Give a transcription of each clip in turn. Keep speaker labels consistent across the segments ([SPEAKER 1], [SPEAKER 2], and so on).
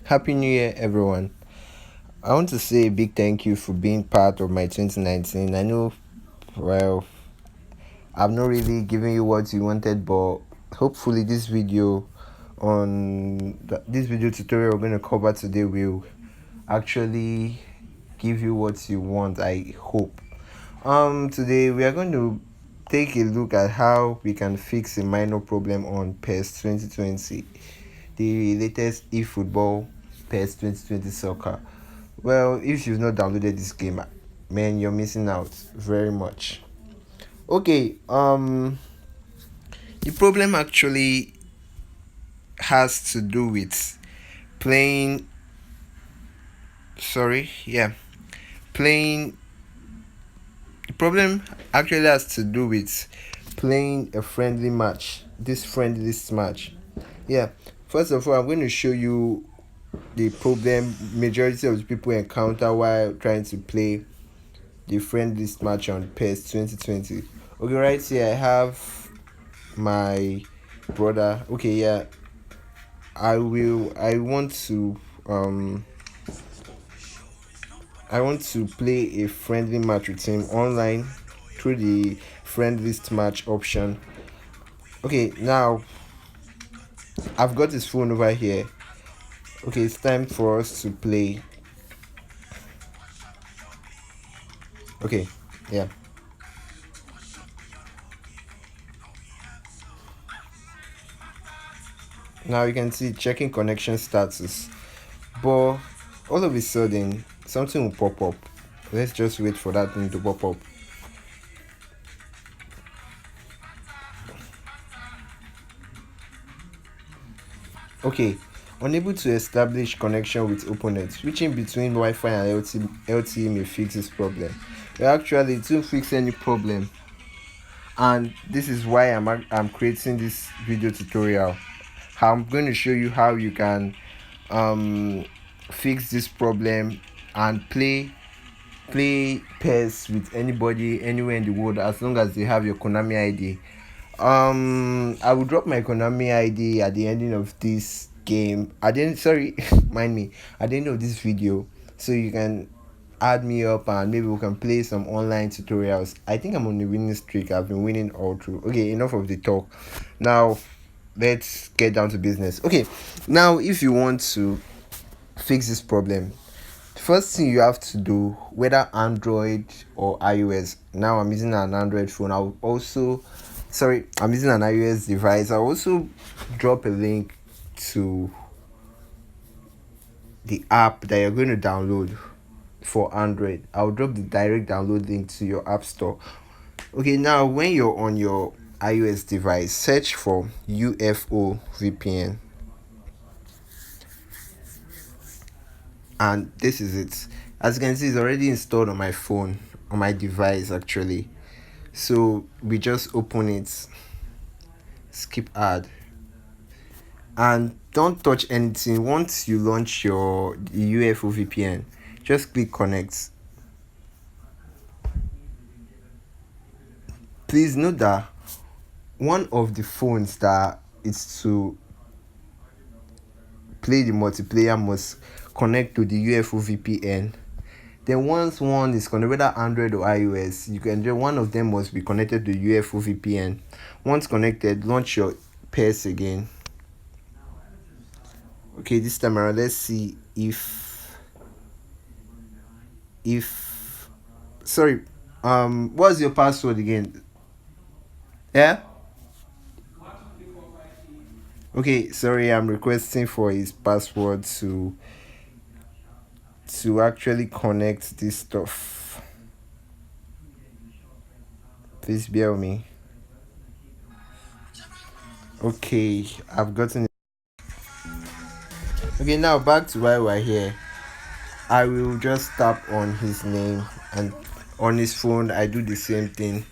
[SPEAKER 1] Happy New Year, everyone. I want to say a big thank you for being part of my 2019. I know, well, I've not really given you what you wanted, but hopefully, this video tutorial we're going to cover today will actually give you what you want. I hope. Today we are going to take a look at how we can fix a minor problem on PES 2020, the latest eFootball PES 2020 soccer. Well, if you've not downloaded this game, man, you're missing out very much. Okay, the problem actually has to do with playing. Sorry, yeah, playing. The problem actually has to do with playing a friendly match. This friendliest match. Yeah. First of all, I'm going to show you the problem majority of the people encounter while trying to play the friendliest match on PES 2020. Okay, right here I have my brother. Okay, yeah, um I want to play a friendly match with him online through the friendliest match option. Okay, now I've got his phone over here. Okay, it's time for us to play. Okay, yeah. Now you can see checking connection status. But all of a sudden, something will pop up. Let's just wait for that thing to pop up. Okay, unable to establish connection with opponent. Switching between Wi-Fi and LTE may fix this problem. Well, actually, it won't fix any problem, and this is why I'm creating this video tutorial. I'm going to show you how you can um fix this problem and play PES with anybody anywhere in the world as long as they have your Konami ID. I will drop my Konami ID at the ending of this game. I didn't sorry, mind me. At the end of this video, so you can add me up and maybe we can play some online tutorials. I think I'm on a winning streak. I've been winning all through. Okay, enough of the talk. Now let's get down to business. Okay, now if you want to fix this problem, the first thing you have to do, whether Android or iOS. Now I'm using an Android phone. I'm using an iOS device. I'll also drop a link to the app that you're going to download for Android. I'll drop the direct download link to your app store. Okay, now when you're on your iOS device, search for UFO VPN, and this is it. As you can see, it's already installed on my phone, on my device actually. So we just open it, skip ad, and don't touch anything. Once you launch your UFO VPN, just click connect. Please note that one of the phones that is to play the multiplayer must connect to the UFO VPN. Then once one is connected, whether Android or iOS, one of them must be connected to UFO VPN. Once connected, launch your PES again. Okay, this time around, let's see if sorry, what's your password again? Yeah. Okay, sorry, I'm requesting for his password to actually connect this stuff. Please bear with me. Okay, I've gotten it. Okay, now back to why we're here. I will just tap on his name, and on his phone I do the same thing,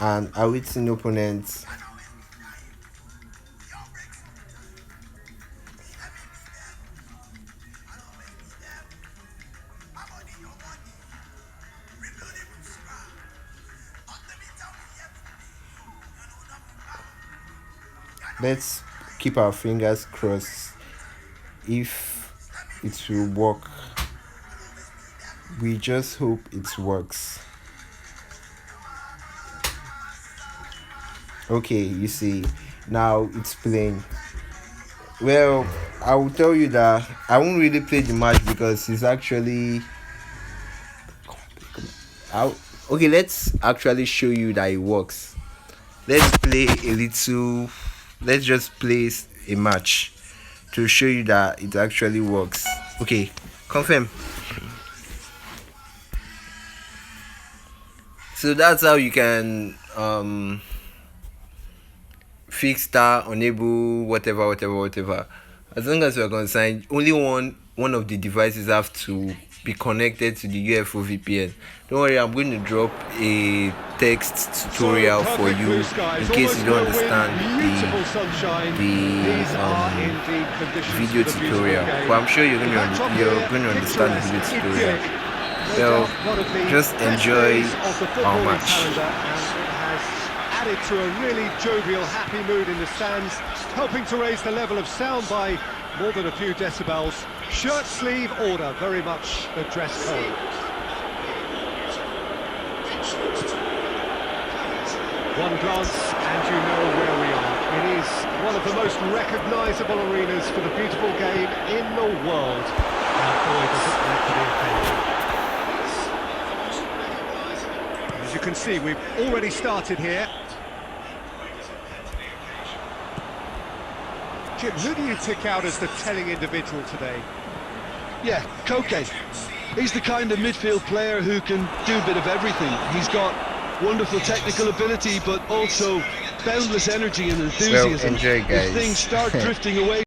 [SPEAKER 1] and awaiting opponents. Let's keep our fingers crossed if it will work. We just hope it works. Okay, you see, now it's playing. Well, I will tell you that I won't really play the match because it's actually. I'll, okay, let's actually show you that it works. Let's play a little. Let's just play a match to show you that it actually works. Okay, confirm. So that's how you can fix star, unable, whatever. As long as you're concerned, only one of the devices have to be connected to the UFO VPN. Don't worry, I'm going to drop a text tutorial for you in case you don't understand the video tutorial. But I'm sure you're going to understand the video tutorial. Well, just enjoy our match.
[SPEAKER 2] Added to a really jovial, happy mood in the stands, helping to raise the level of sound by more than a few decibels. Shirt sleeve order, very much the dress code. One glance and you know where we are. It is one of the most recognisable arenas for the beautiful game in the world. And boy, does it make for the occasion. As you can see, we've already started here. Jim, who do you pick out as the telling individual today?
[SPEAKER 3] Yeah, Koke. He's the kind of midfield player who can do a bit of everything. He's got wonderful technical ability, but also boundless energy and enthusiasm.
[SPEAKER 1] Well, enjoy, guys.
[SPEAKER 3] If things start drifting away